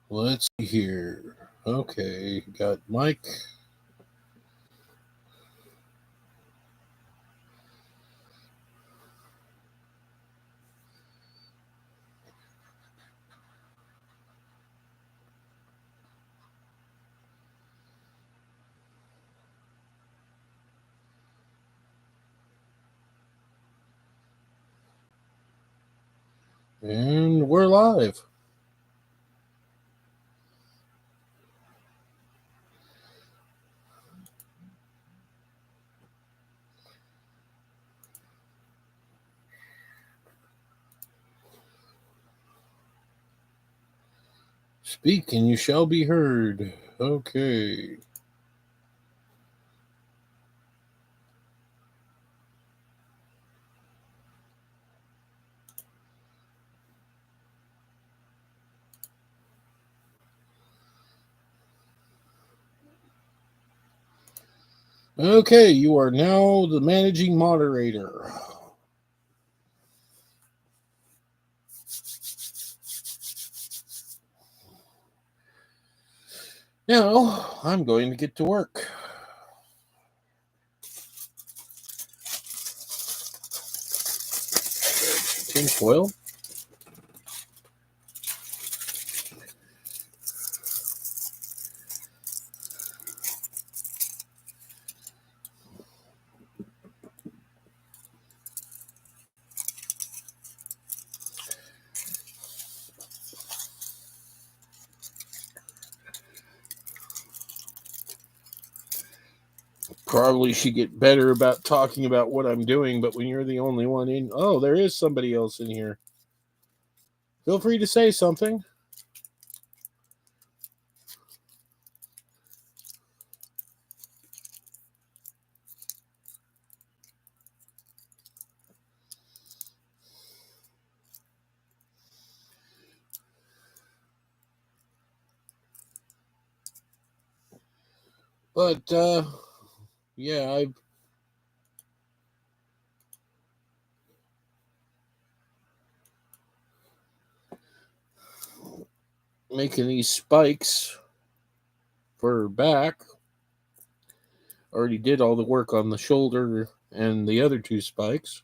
Let's see here. Okay, got Mike. And we're live. Speak and you shall be heard. Okay. Okay, you are now the managing moderator. Now, I'm going to get to work. Tinfoil. Probably should get better about talking about what I'm doing, but when you're the only one in. Oh, there is somebody else in here. Feel free to say something. But, yeah, I'm making these spikes for her back. Already did all the work on the shoulder and the other two spikes.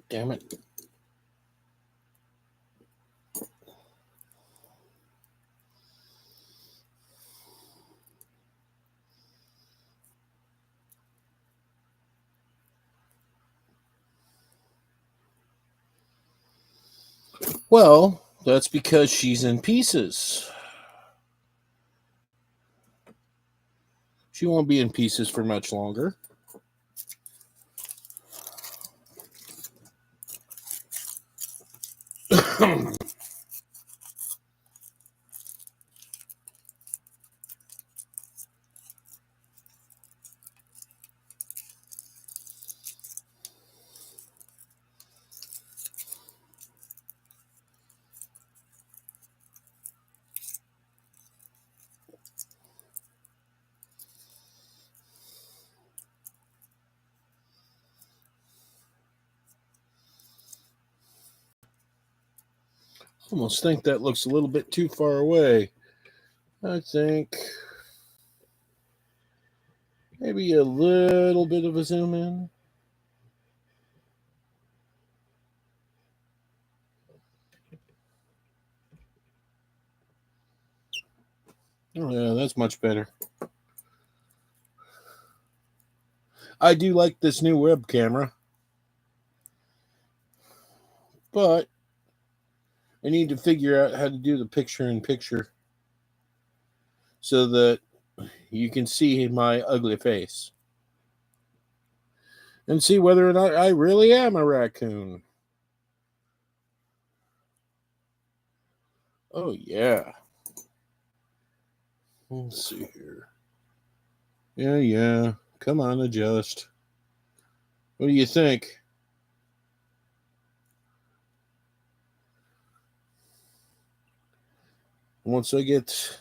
Damn it. Well, that's because she's in pieces. She won't be in pieces for much longer. Almost think that looks a little bit too far away. I think maybe a little bit of a zoom in. Oh, yeah, that's much better. I do like this new web camera, but I need to figure out how to do the picture in picture so that you can see my ugly face. and see whether or not I really am a raccoon. Oh, yeah. Let's see here. Yeah. Come on, adjust. What do you think? Once I get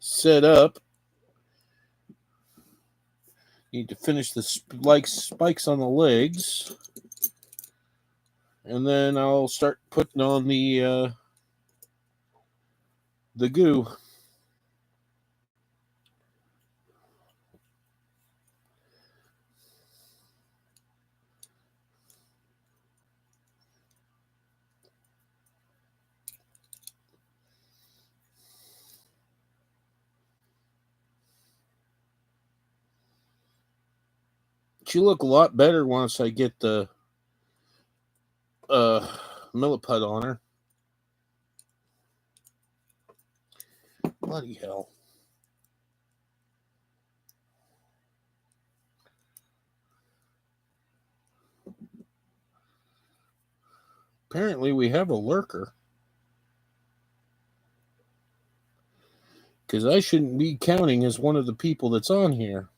set up, need to finish the spikes on the legs, and then I'll start putting on the goo. She look a lot better once I get the milliput on her. Bloody hell. Apparently we have a lurker. Because I shouldn't be counting as one of the people that's on here.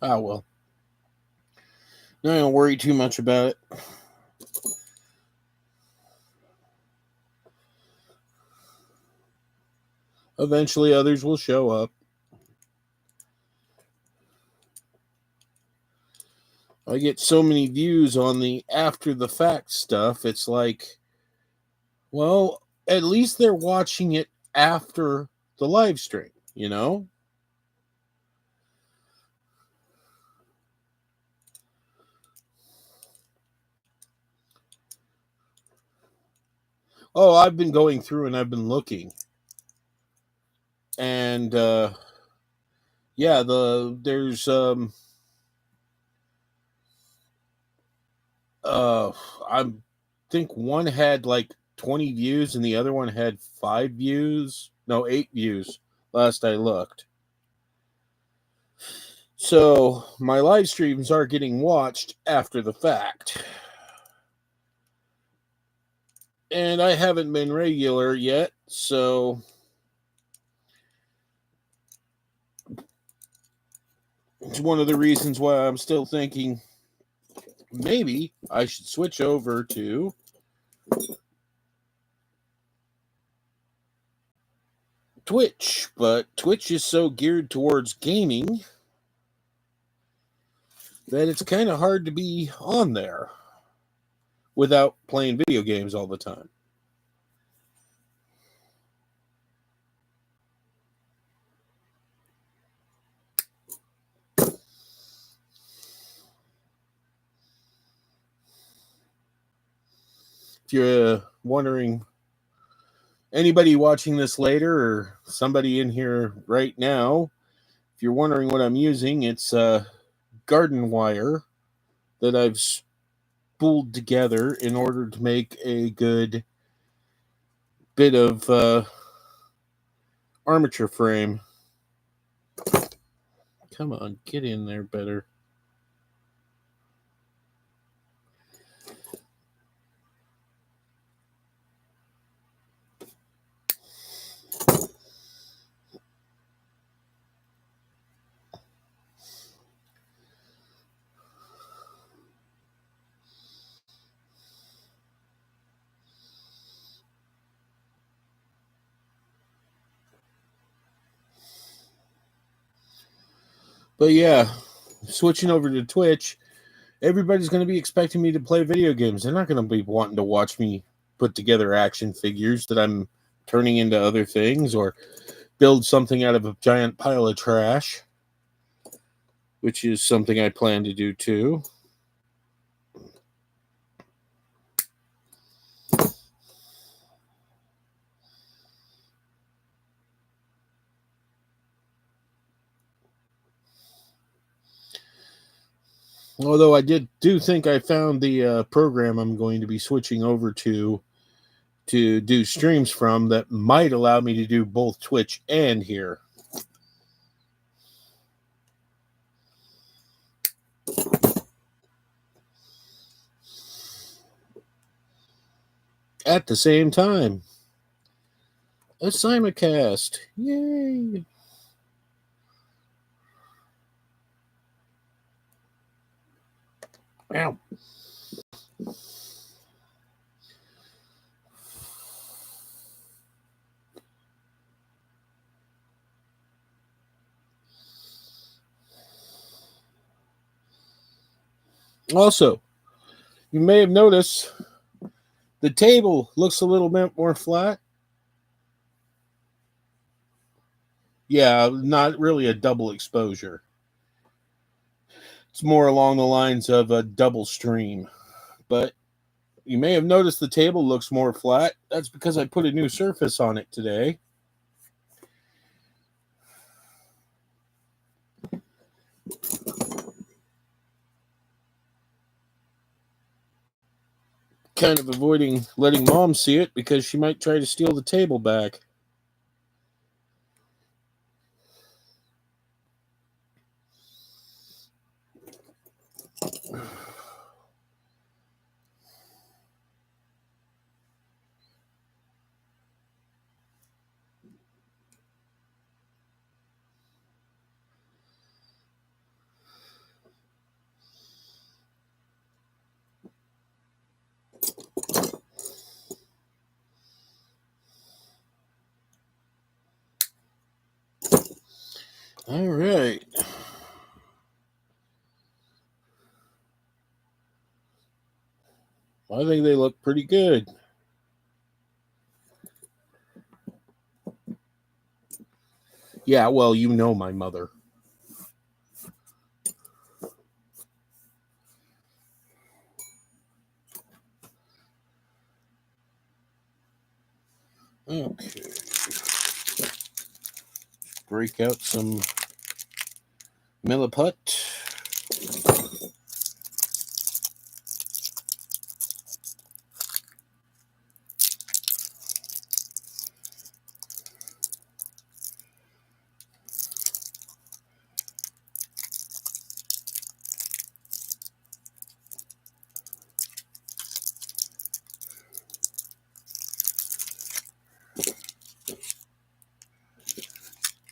Ah, well. I don't worry too much about it. Eventually others will show up. I get so many views on the after the fact stuff. It's like, well, at least they're watching it after the live stream, you know? Oh, I've been going through and I've been looking. And yeah, there's I think one had like 20 views and the other one had 5 views. No, 8 views last I looked. So my live streams are getting watched after the fact. And I haven't been regular yet, so it's one of the reasons why I'm still thinking maybe I should switch over to Twitch. But Twitch is so geared towards gaming that it's kind of hard to be on there without playing video games all the time. If you're wondering, anybody watching this later or somebody in here right now, if you're wondering what I'm using, it's garden wire that I've spooled together in order to make a good bit of armature frame. Come on, get in there better. But yeah, switching over to Twitch, everybody's going to be expecting me to play video games. They're not going to be wanting to watch me put together action figures that I'm turning into other things, or build something out of a giant pile of trash, which is something I plan to do too. Although I do think I found the program I'm going to be switching over to do streams from that might allow me to do both Twitch and here. At the same time. A simulcast. Yay! Ow. Also, you may have noticed the table looks a little bit more flat. Yeah, not really a double exposure. It's more along the lines of a double stream. But you may have noticed the table looks more flat. That's because I put a new surface on it today. Kind of avoiding letting Mom see it because she might try to steal the table back. All right. I think they look pretty good. Yeah, well, you know my mother. Okay. Break out some milliput.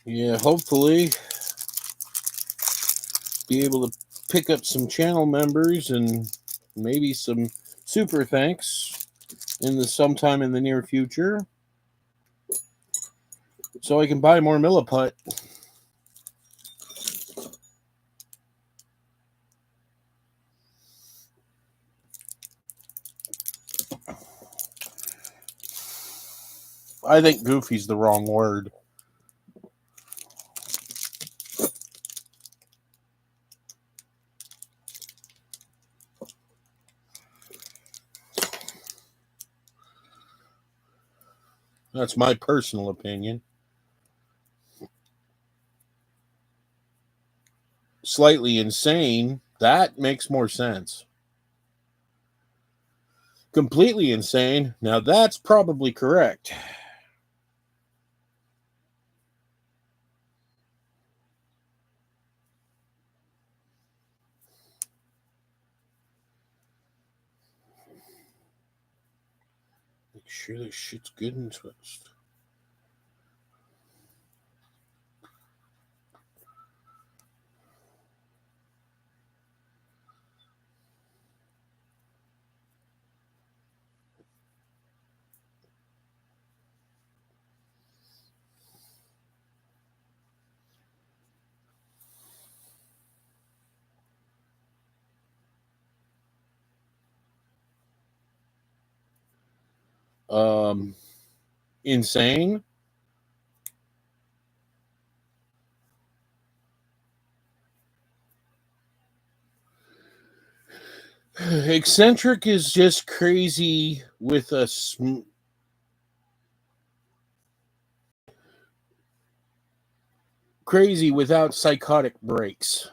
Yeah, hopefully be able to pick up some channel members and maybe some super thanks sometime in the near future, so I can buy more milliput. I think goofy's the wrong word. That's my personal opinion. Slightly insane, that makes more sense. Completely insane, now that's probably correct. Make sure this shit's good and twist. Um, insane. Eccentric is just crazy with a crazy without psychotic breaks.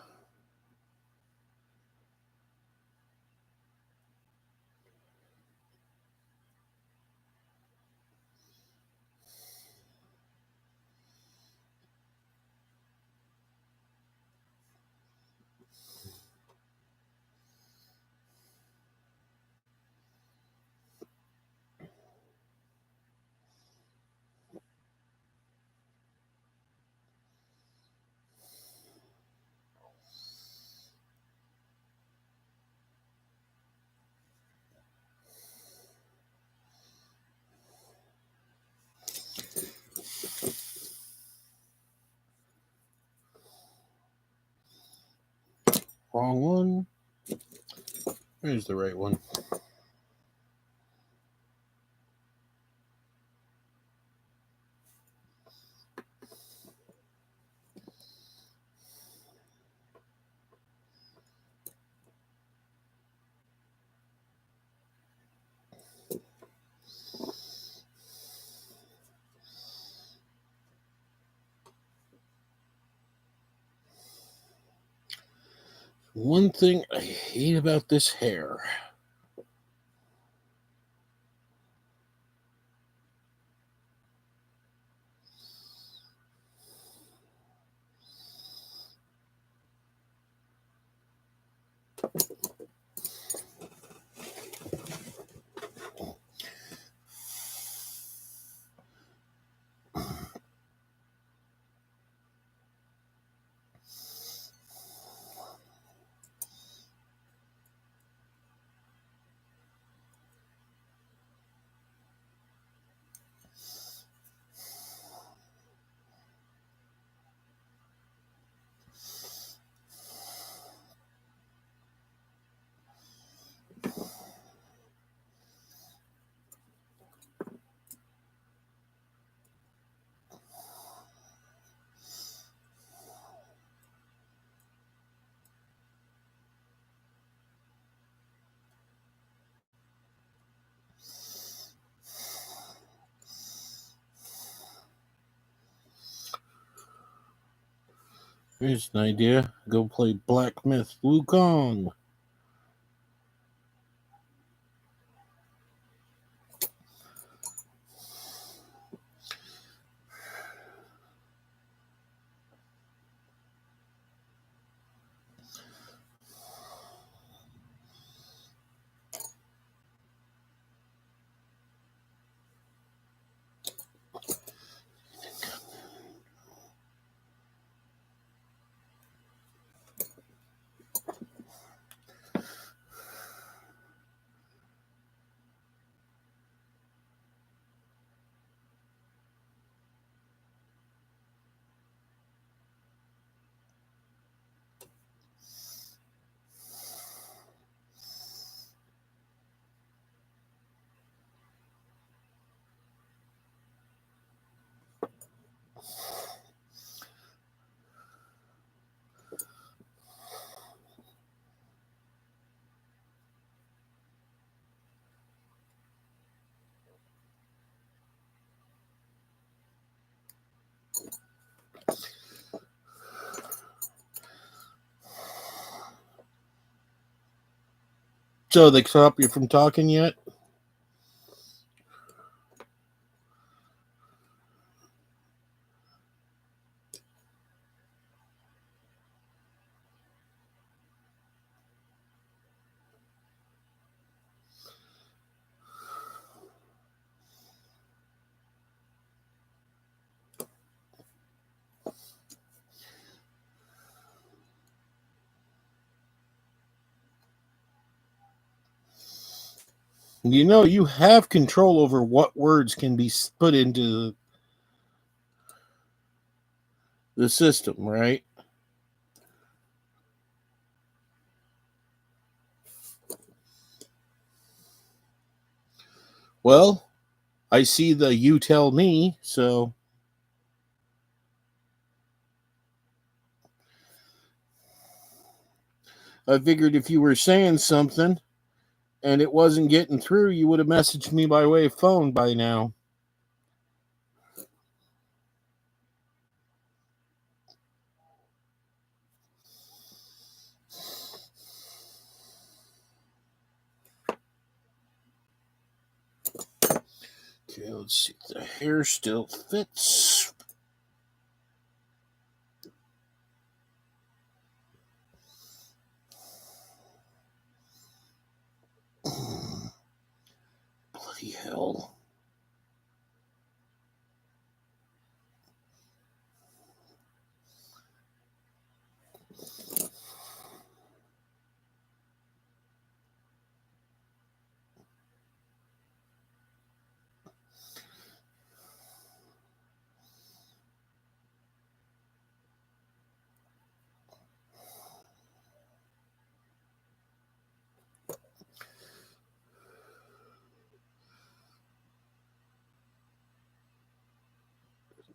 Wrong one. Here's the right one. One thing I hate about this hair. Here's an idea. Go play Black Myth Wukong. So they stop you from talking yet? You know, you have control over what words can be put into the system, right? Well, I see the you tell me, so I figured if you were saying something and it wasn't getting through, you would have messaged me by way of phone by now. Okay, let's see if the hair still fits. Bloody hell.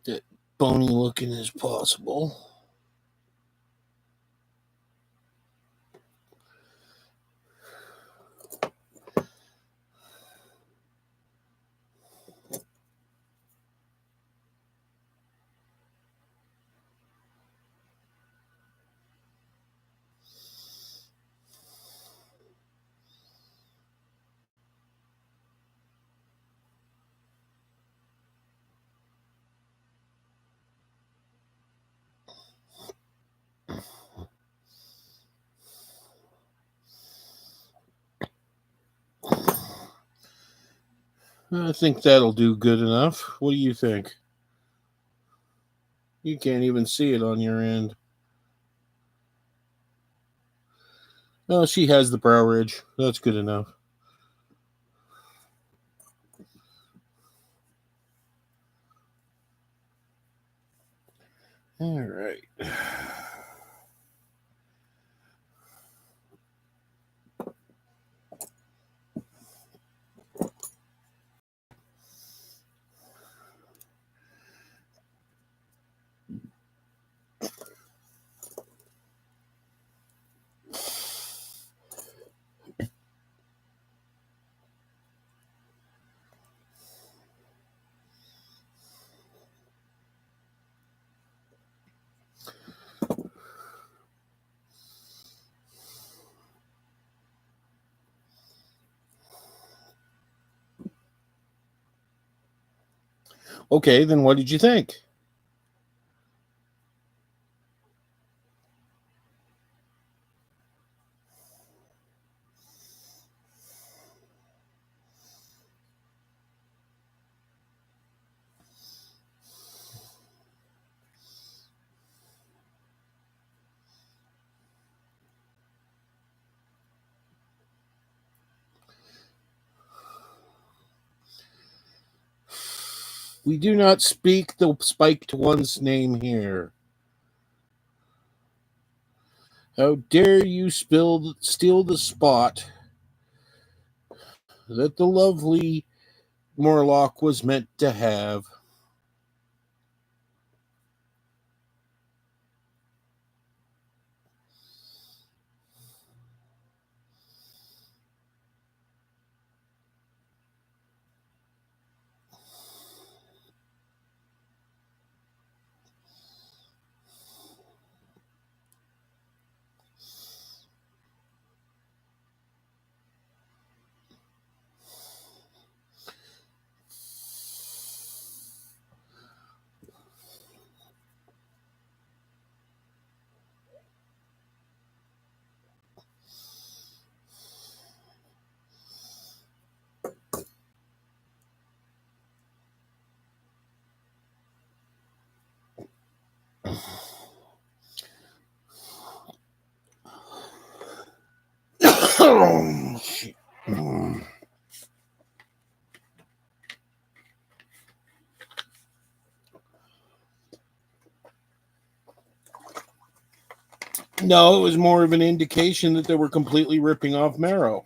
That bony looking as possible. I think that'll do good enough. What do you think? You can't even see it on your end. Oh, she has the brow ridge. That's good enough. All right. Okay, then what did you think? We do not speak the spiked one's name here. How dare you steal the spot that the lovely Morlock was meant to have? Oh, shit. No, it was more of an indication that they were completely ripping off Marrow.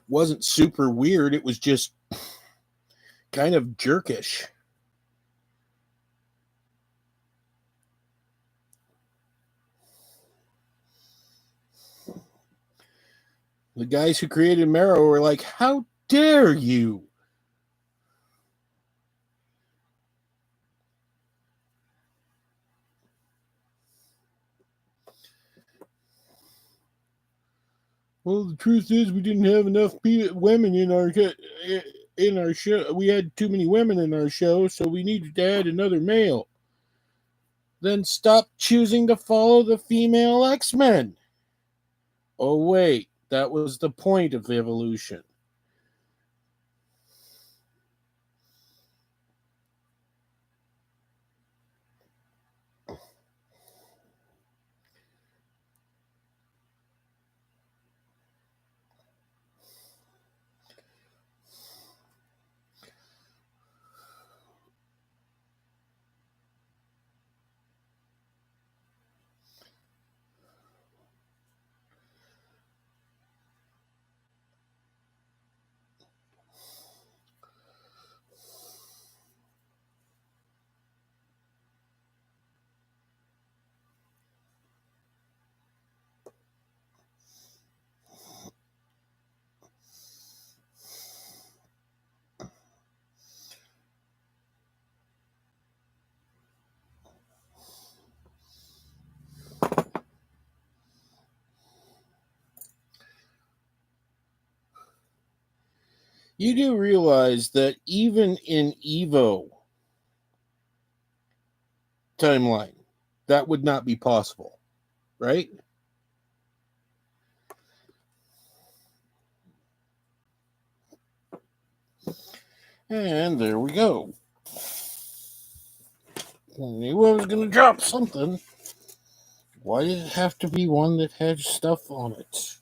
wasn't super weird. It was just kind of jerkish. The guys who created Marrow were like, how dare you? Well, the truth is, we didn't have enough women in our show. We had too many women in our show, so we needed to add another male. Then stop choosing to follow the female X-Men. Oh wait, that was the point of evolution. You do realize that even in Evo timeline, that would not be possible, right? And there we go. I knew I was going to drop something. Why did it have to be one that had stuff on it?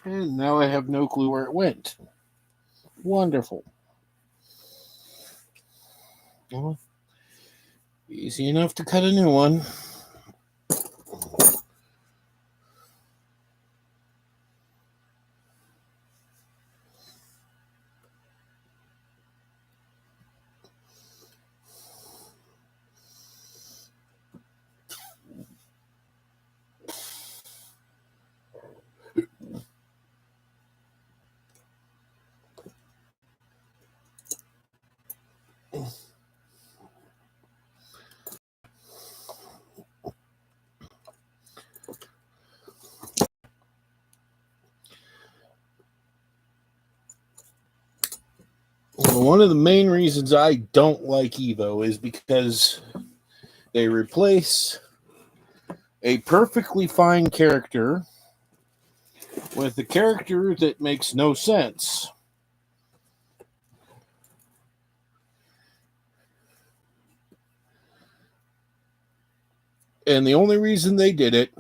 And now I have no clue where it went. Wonderful. Well, easy enough to cut a new one. One of the main reasons I don't like Evo is because they replace a perfectly fine character with a character that makes no sense. And the only reason they did it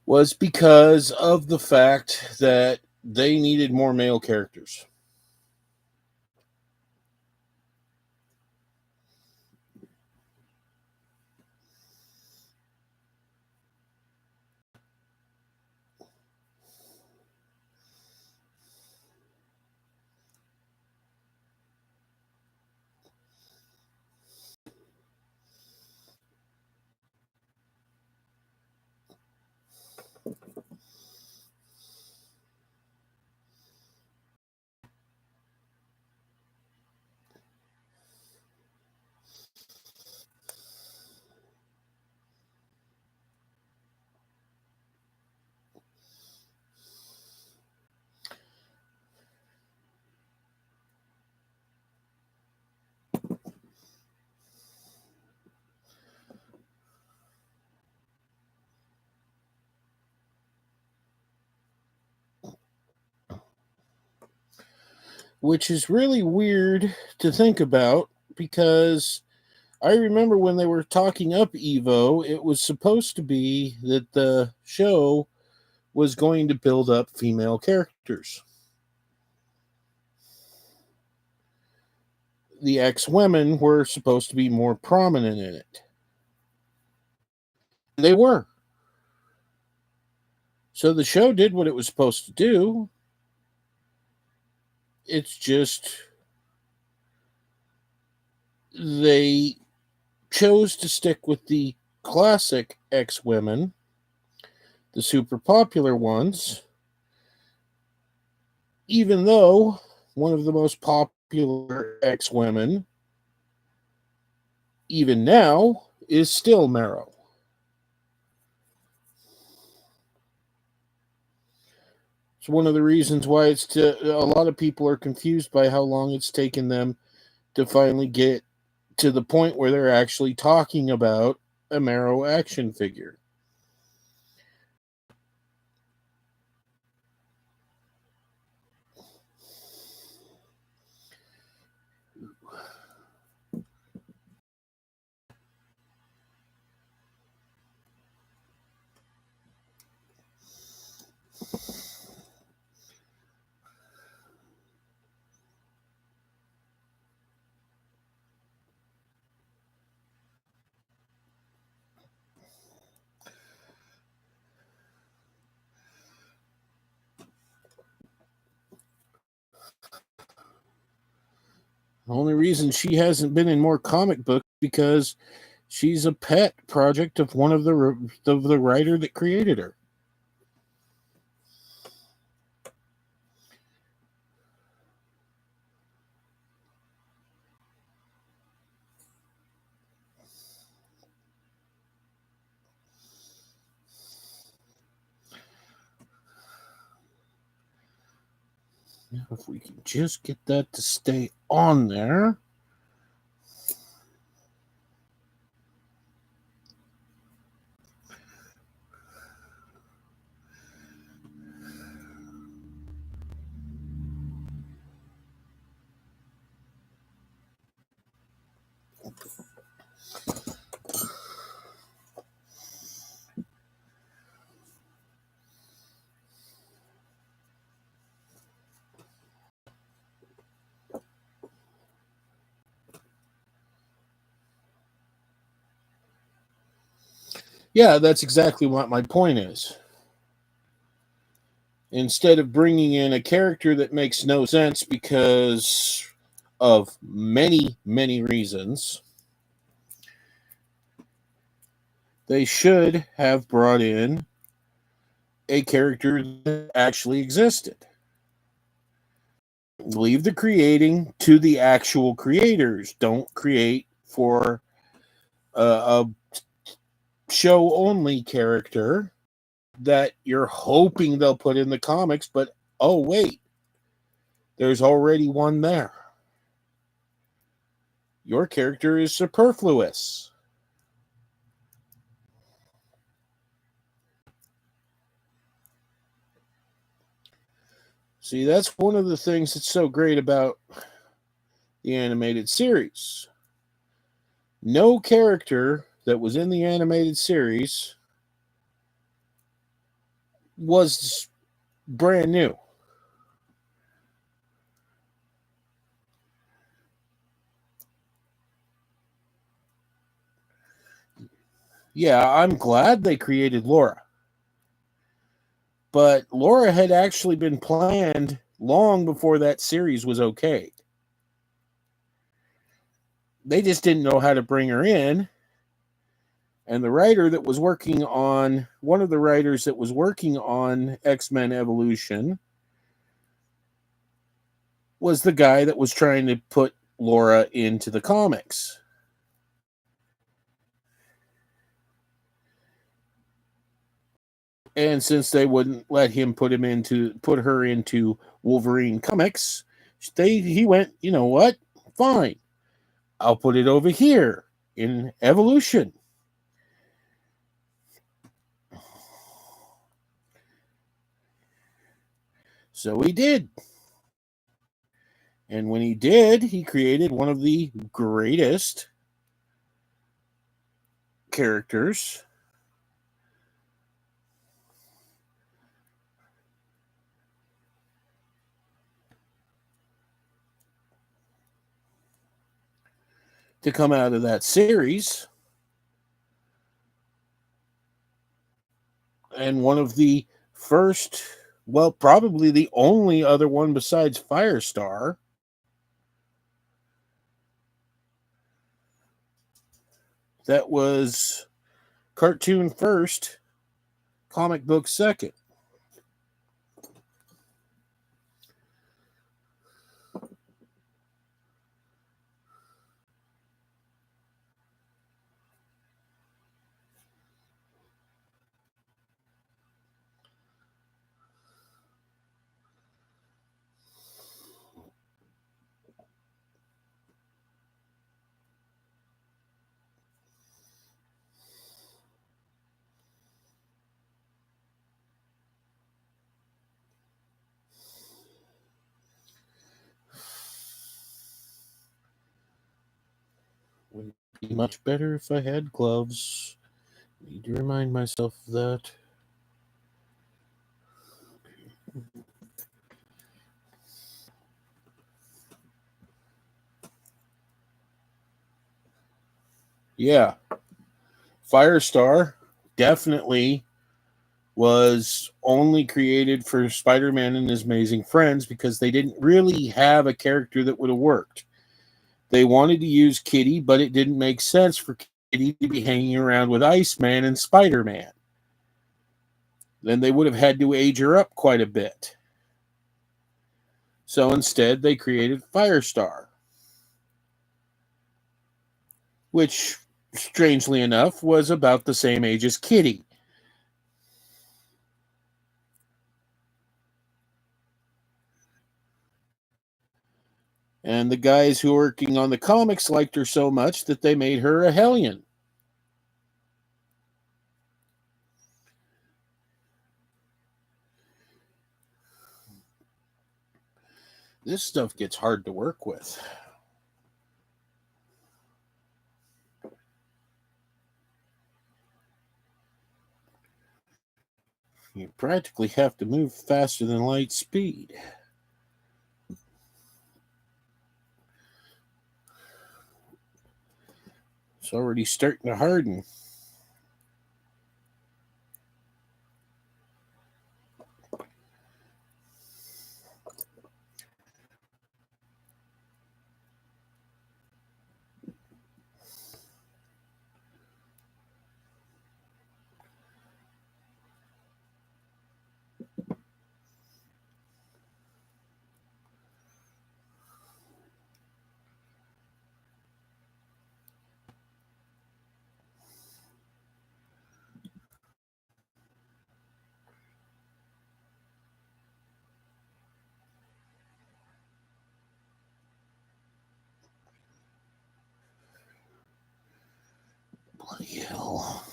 was because of the fact that they needed more male characters. which is really weird to think about because I remember when they were talking up Evo, it was supposed to be that the show was going to build up female characters. The X-women were supposed to be more prominent in it. They were. So the show did what it was supposed to do. It's just they chose to stick with the classic X-women, the super popular ones, even though one of the most popular X-women, even now, is still Marrow. It's one of the reasons why a lot of people are confused by how long it's taken them to finally get to the point where they're actually talking about a Marrow action figure. The only reason she hasn't been in more comic books because she's a pet project of one of the writer that created her. Now, if we can just get that to stay on there. Yeah, that's exactly what my point is. Instead of bringing in a character that makes no sense because of many, many reasons, they should have brought in a character that actually existed. Leave the creating to the actual creators. Don't create for a show only character that you're hoping they'll put in the comics, but oh, wait, there's already one there. Your character is superfluous. See, that's one of the things that's so great about the animated series. No character that was in the animated series was brand new. Yeah, I'm glad they created Laura. But Laura had actually been planned long before that series was okay. They just didn't know how to bring her in. And the writer that was working on, one of the writers that was working on X-Men Evolution was the guy that was trying to put Laura into the comics. And since they wouldn't let him put her into Wolverine comics, he went, you know what? Fine. I'll put it over here in Evolution. So he did. And when he did, he created one of the greatest characters to come out of that series, and one of the first, well, probably the only other one besides Firestar that was cartoon first, comic book second. Would be much better if I had gloves. Need to remind myself of that. Yeah, Firestar definitely was only created for Spider-Man and his amazing friends because they didn't really have a character that would have worked. They wanted to use Kitty, but it didn't make sense for Kitty to be hanging around with Iceman and Spider-Man. Then they would have had to age her up quite a bit. So instead, they created Firestar, which, strangely enough, was about the same age as Kitty. And the guys who were working on the comics liked her so much that they made her a Hellion. This stuff gets hard to work with. You practically have to move faster than light speed. It's already starting to harden. Bloody hell.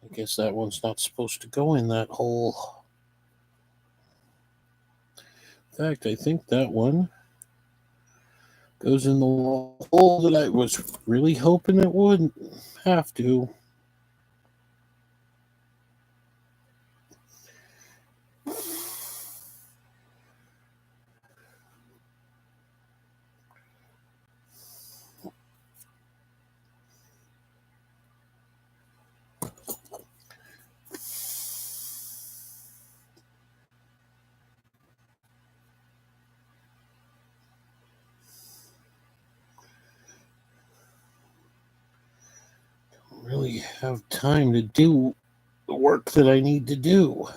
I guess that one's not supposed to go in that hole. In fact, I think that one goes in the hole that I was really hoping it wouldn't have to. Really have time to do the work that I need to do.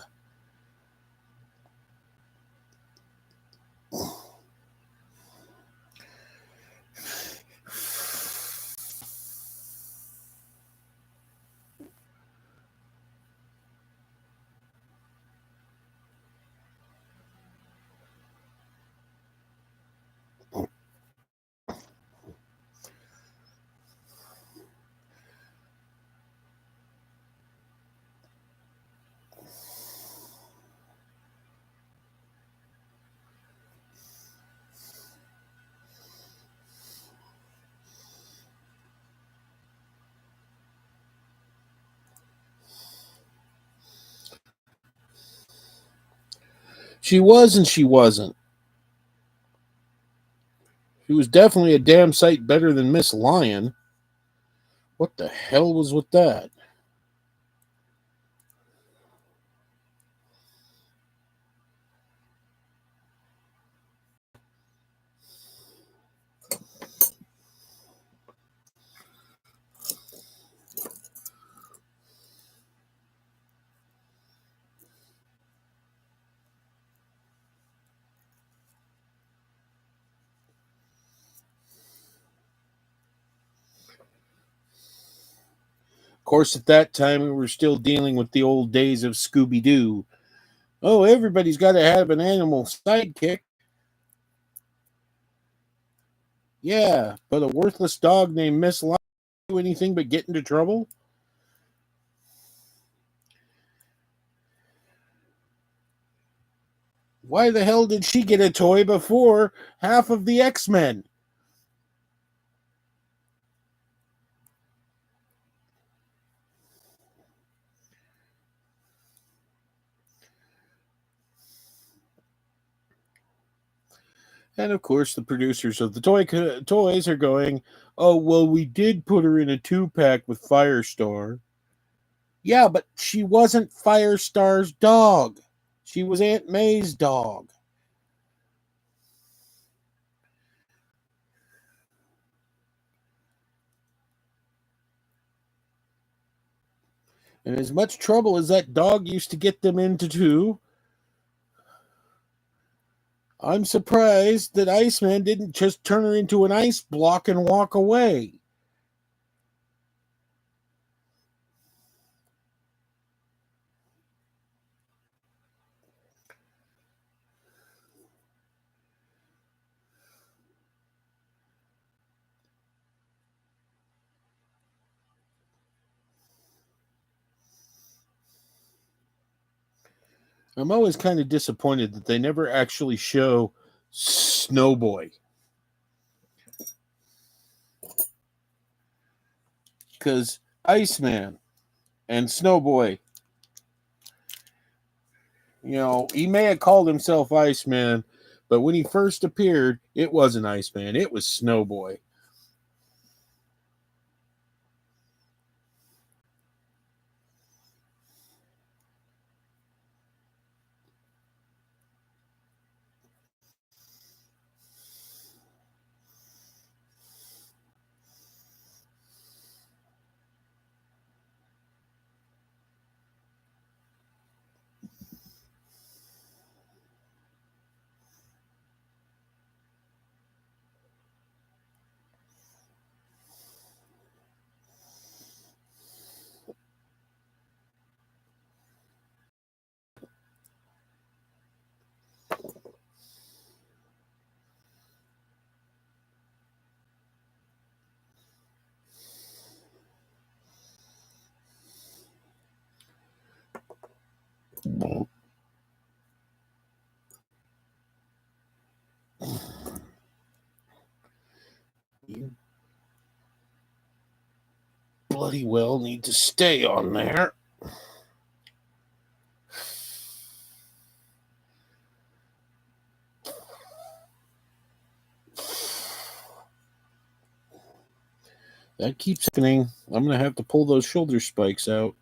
She was and she wasn't. She was definitely a damn sight better than Miss Lion. What the hell was with that? Of course, at that time, we were still dealing with the old days of Scooby Doo. Oh, everybody's got to have an animal sidekick. Yeah, but a worthless dog named Miss Lion do anything but get into trouble? Why the hell did she get a toy before half of the X-Men? And of course, the producers of the toys are going, "Oh, well, we did put her in a 2-pack with Firestar." Yeah, but she wasn't Firestar's dog. She was Aunt May's dog. And as much trouble as that dog used to get them into, too, I'm surprised that Iceman didn't just turn her into an ice block and walk away. I'm always kind of disappointed that they never actually show Snowboy. Because Iceman and Snowboy, he may have called himself Iceman, but when he first appeared, it wasn't Iceman, it was Snowboy. You bloody well need to stay on there. That keeps happening. I'm going to have to pull those shoulder spikes out.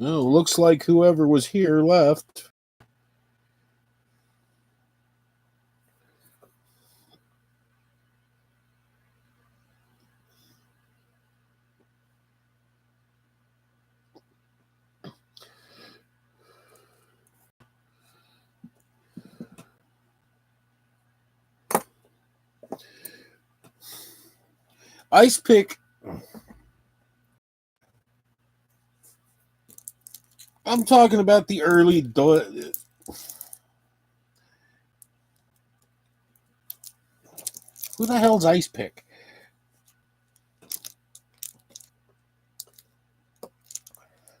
Oh, looks like whoever was here left. Ice Pick. I'm talking about the early. Who the hell's Ice Pick?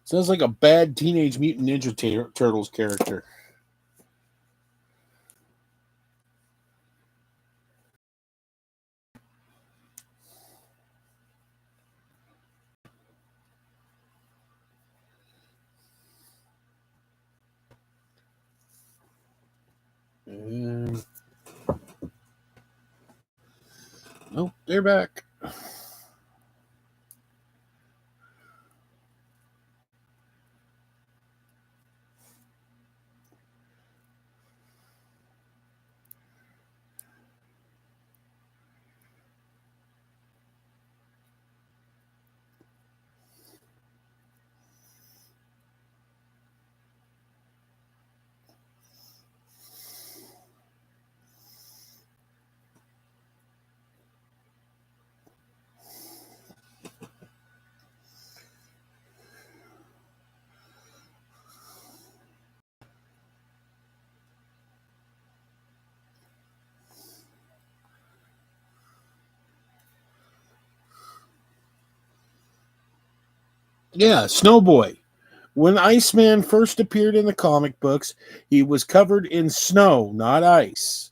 Sounds like a bad Teenage Mutant Ninja Turtles character. Nope, they're back. Yeah, Snowboy. When Iceman first appeared in the comic books, he was covered in snow, not ice.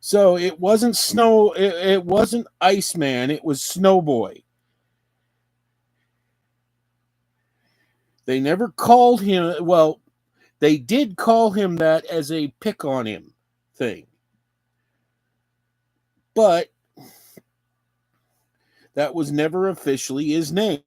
So it wasn't snow. It wasn't Iceman. It was Snowboy. They never called him. Well, they did call him that as a pick on him thing, but that was never officially his name.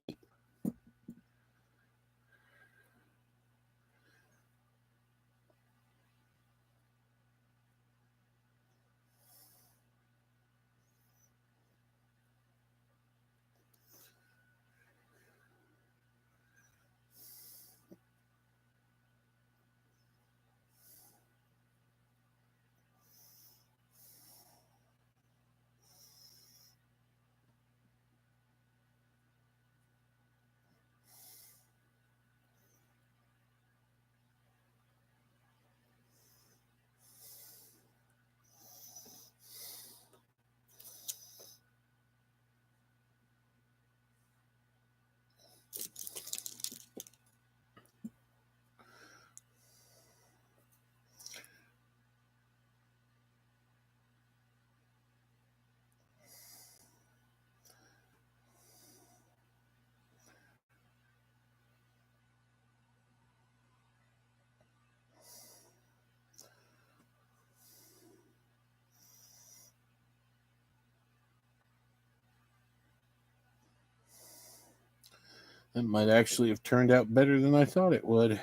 That might actually have turned out better than I thought it would.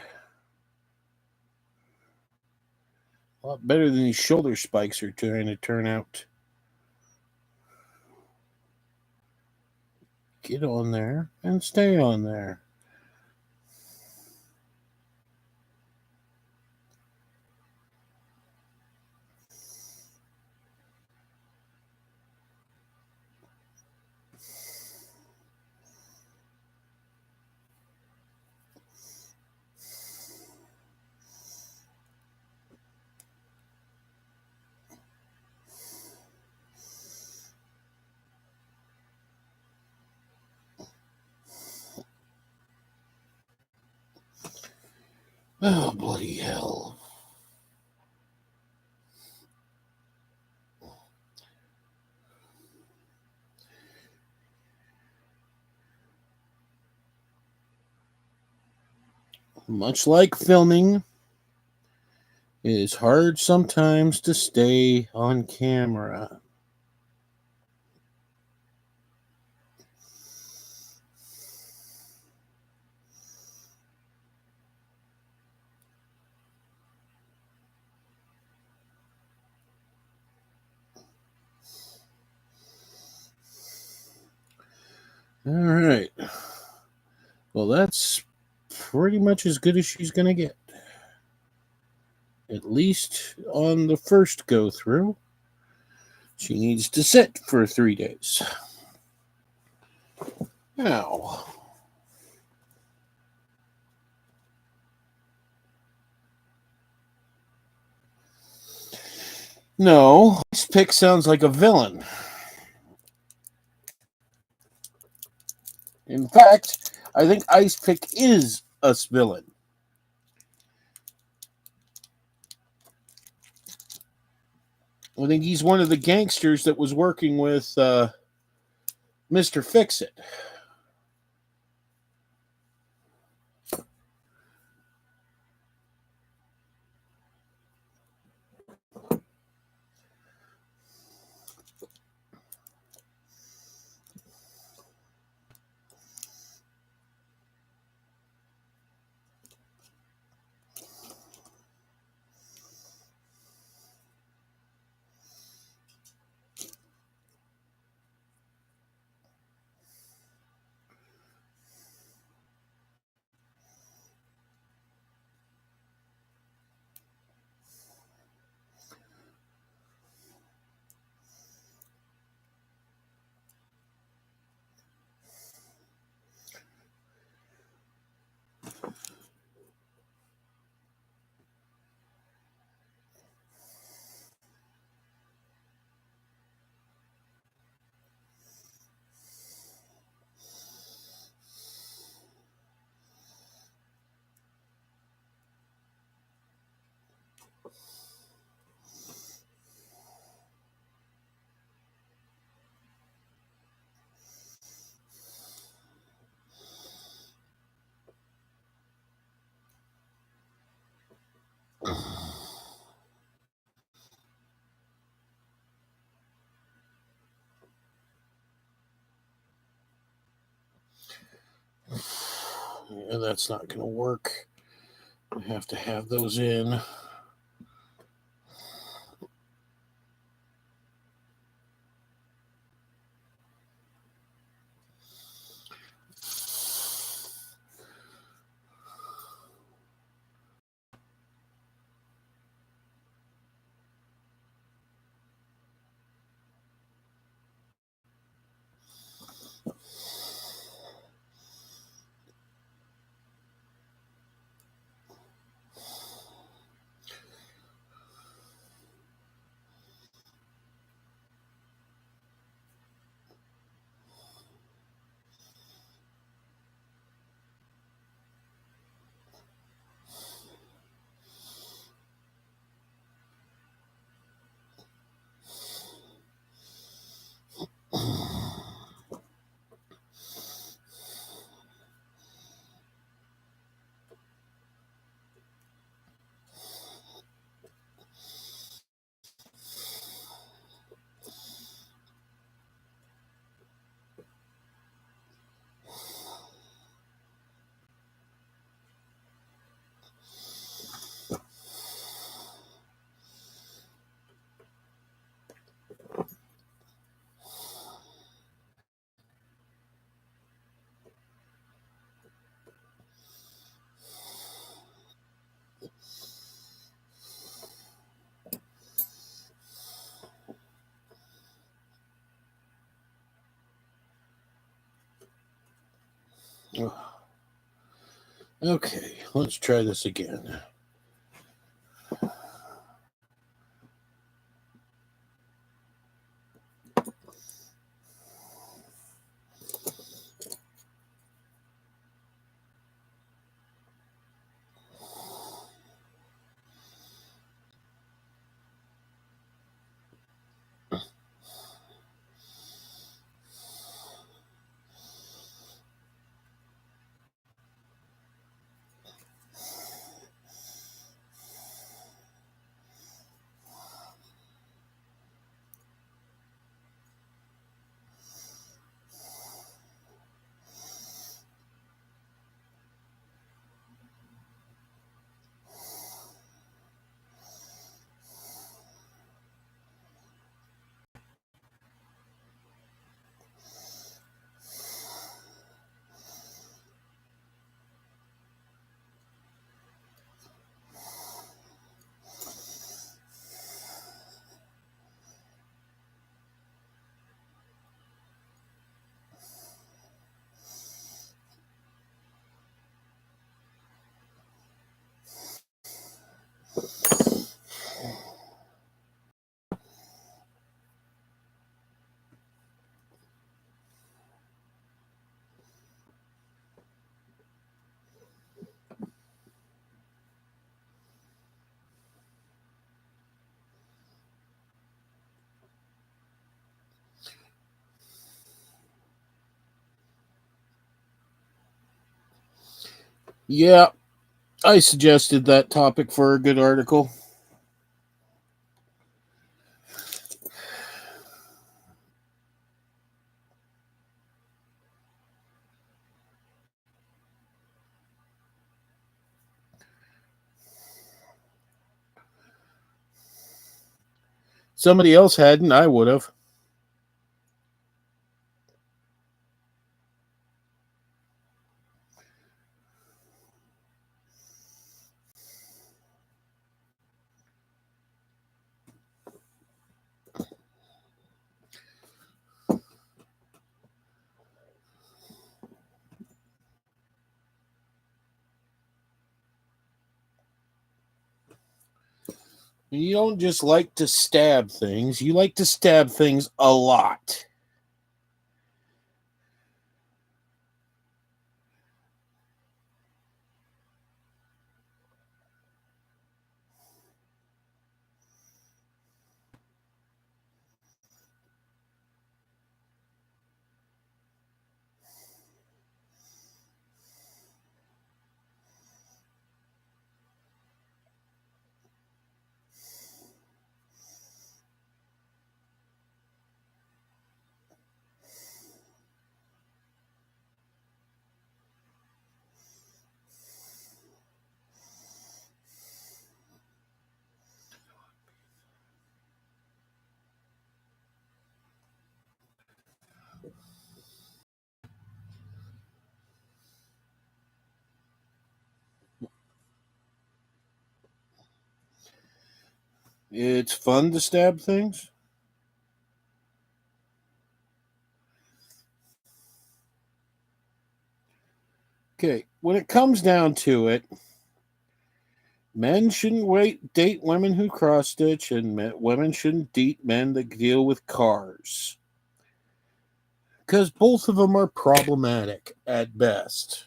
A lot better than these shoulder spikes are trying to turn out. Get on there and stay on there. Oh, bloody hell. Much like filming, it is hard sometimes to stay on camera. All right. Well, that's pretty much as good as she's going to get. At least on the first go through. She needs to sit for 3 days. Now, no, this pick sounds like a villain. In fact, I think Ice Pick is a villain. I think he's one of the gangsters that was working with Mr. Fix-It. Yeah, that's not going to work. I have to have those in. Okay, let's try this again. Yeah, I suggested that topic for a good article. Somebody else hadn't, I would have. You don't just like to stab things, you like to stab things a lot. It's fun to stab things. Okay, when it comes down to it, men shouldn't date women who cross stitch, and women shouldn't date men that deal with cars. Because both of them are problematic at best.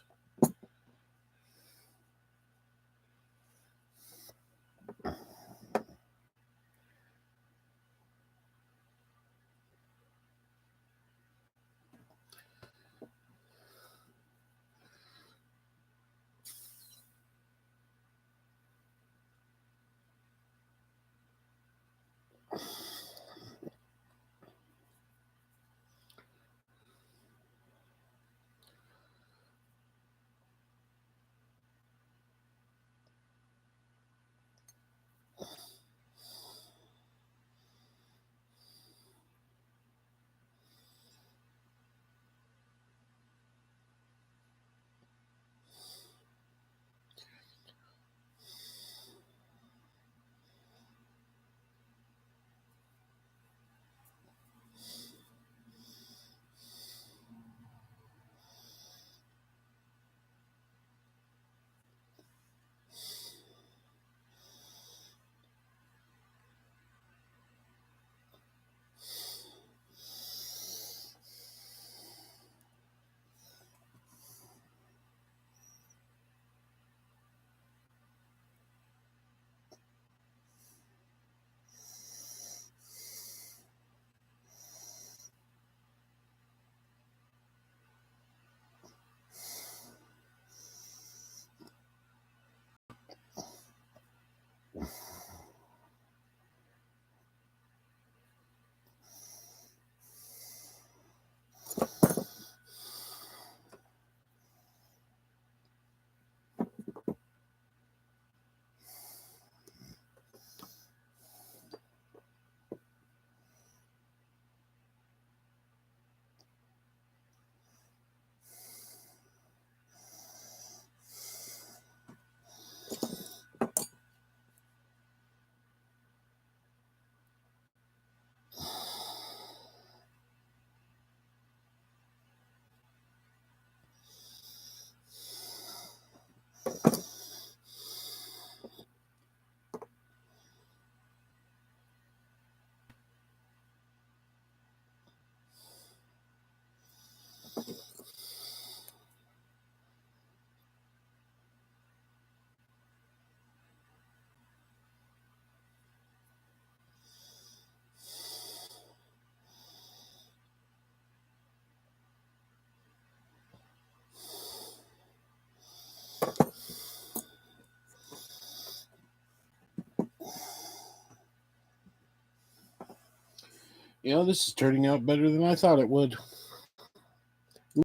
This is turning out better than I thought it would.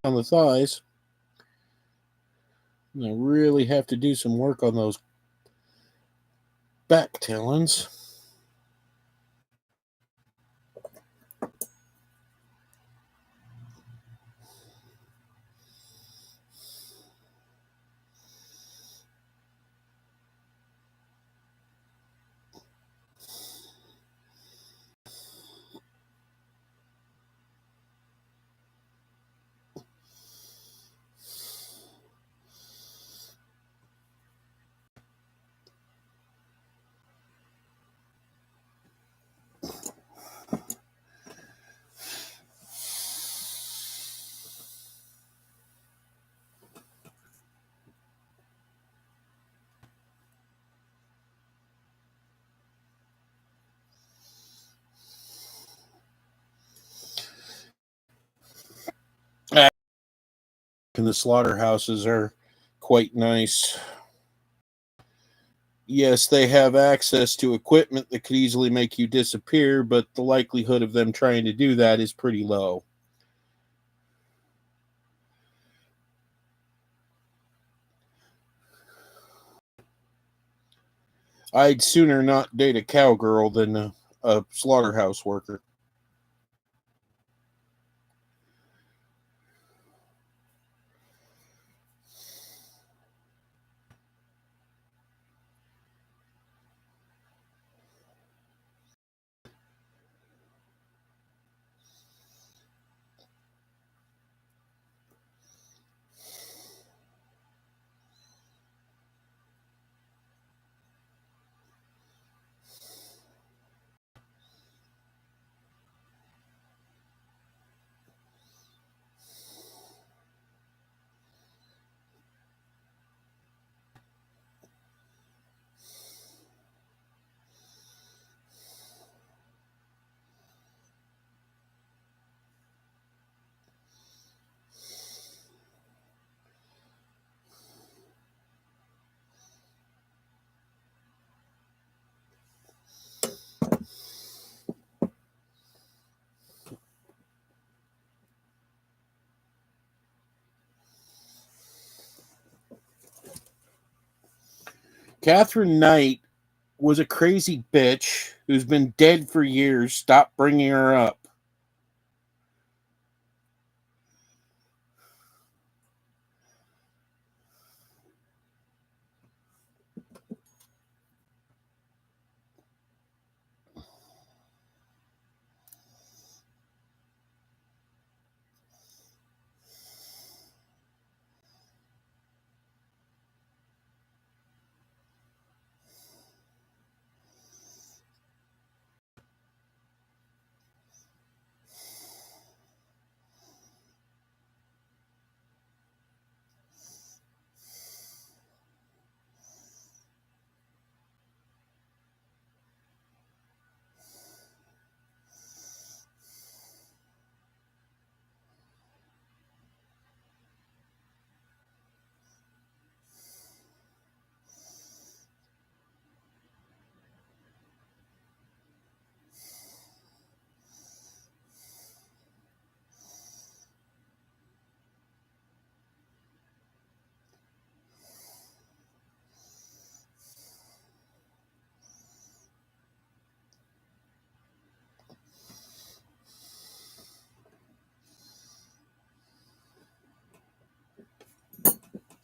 On the thighs. I really have to do some work on those back talons. And the slaughterhouses are quite nice. Yes, they have access to equipment that could easily make you disappear, but the likelihood of them trying to do that is pretty low. I'd sooner not date a cowgirl than a slaughterhouse worker. Catherine Knight was a crazy bitch who's been dead for years. Stop bringing her up.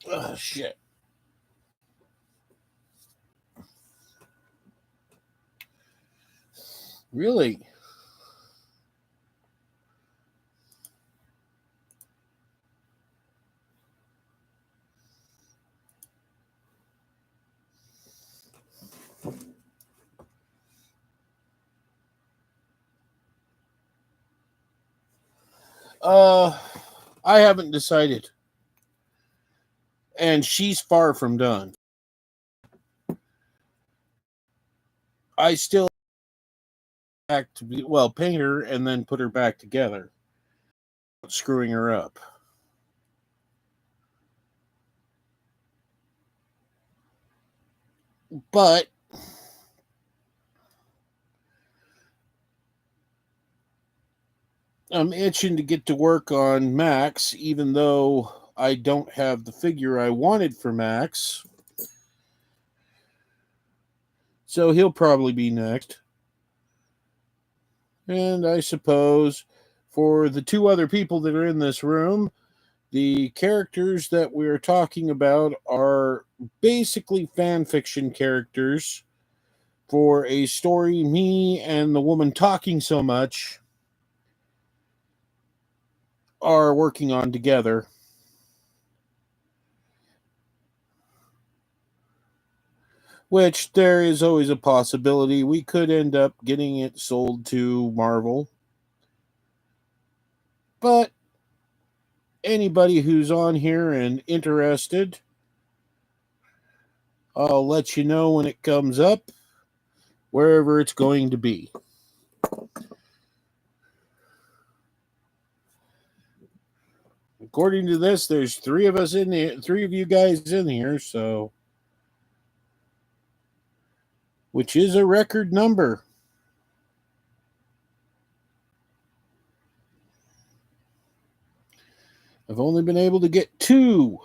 Oh, shit. Really? Uh, I haven't decided. And she's far from done. I still have to paint her and then put her back together. Screwing her up. But I'm itching to get to work on Max, even though I don't have the figure I wanted for Max. So he'll probably be next. And I suppose for the two other people that are in this room, the characters that we're talking about are basically fan fiction characters for a story me and the woman talking so much are working on together. Which there is always a possibility we could end up getting it sold to Marvel. But anybody who's on here and interested, I'll let you know when it comes up, wherever it's going to be. According to this, there's three of us in here, three of you guys in here, so which is a record number. I've only been able to get two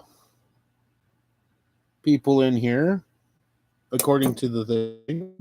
people in here, according to the thing.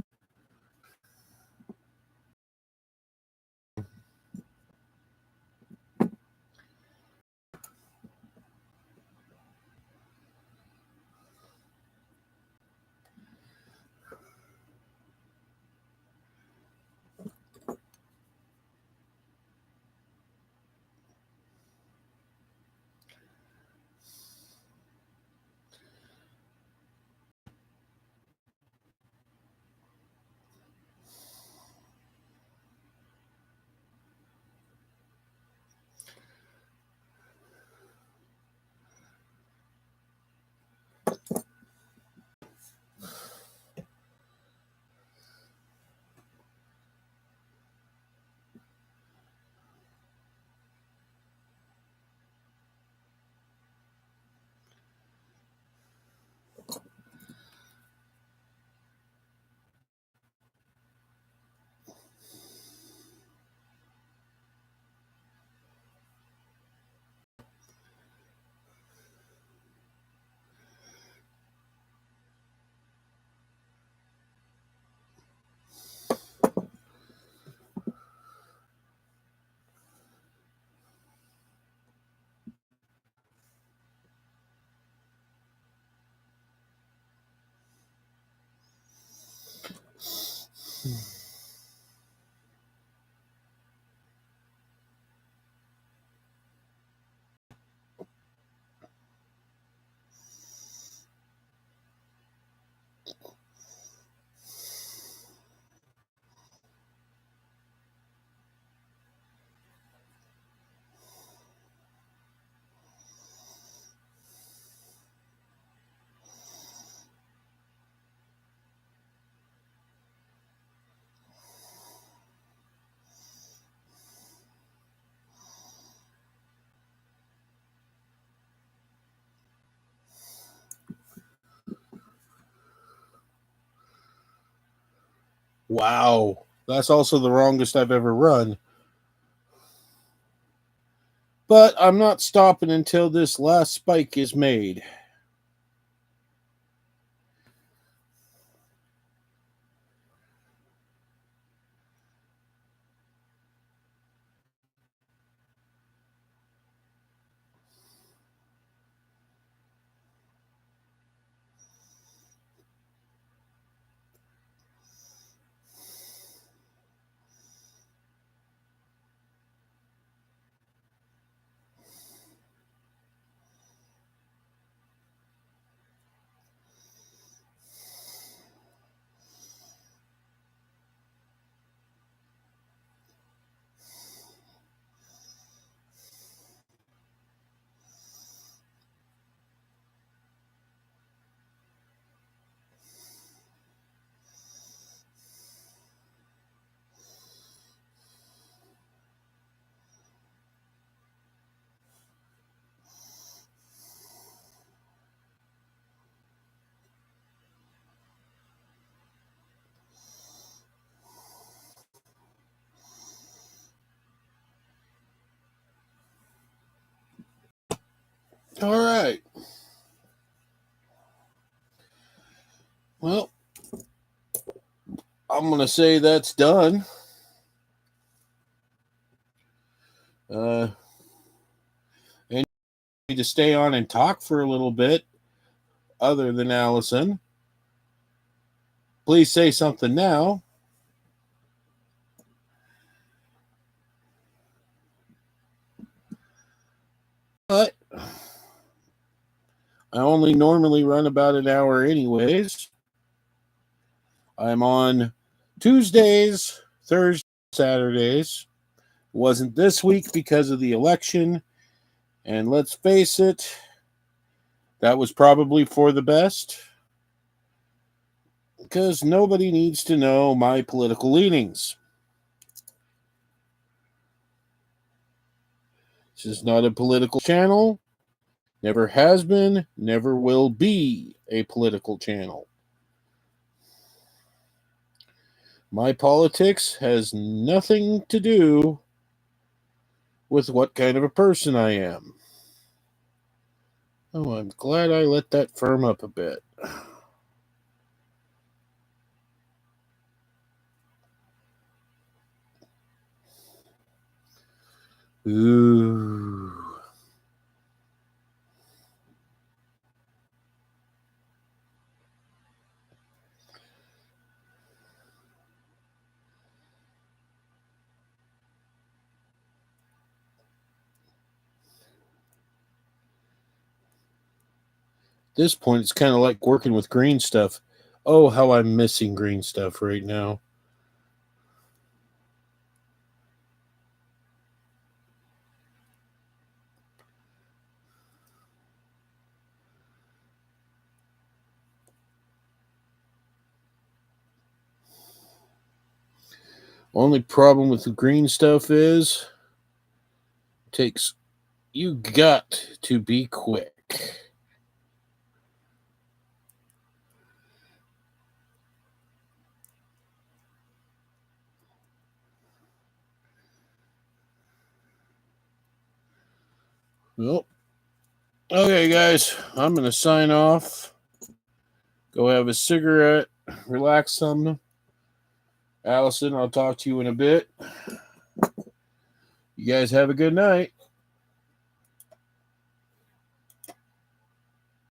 Wow, that's also the longest I've ever run. But I'm not stopping until this last spike is made. All right. Well, I'm going to say that's done. And you need to stay on and talk for a little bit, other than Allison. Please say something now. But I only normally run about an hour anyways. I'm on Tuesdays, Thursdays, Saturdays. Wasn't this week because of the election. And let's face it, that was probably for the best. Because nobody needs to know my political leanings. This is not a political channel. Never has been, never will be a political channel. My politics has nothing to do with what kind of a person I am. Oh, I'm glad I let that firm up a bit. Ooh. At this point, it's kind of like working with green stuff. Oh, how I'm missing green stuff right now. Only problem with the green stuff is you got to be quick. Well, okay, guys, I'm going to sign off. Go have a cigarette, relax some. Allison, I'll talk to you in a bit. You guys have a good night.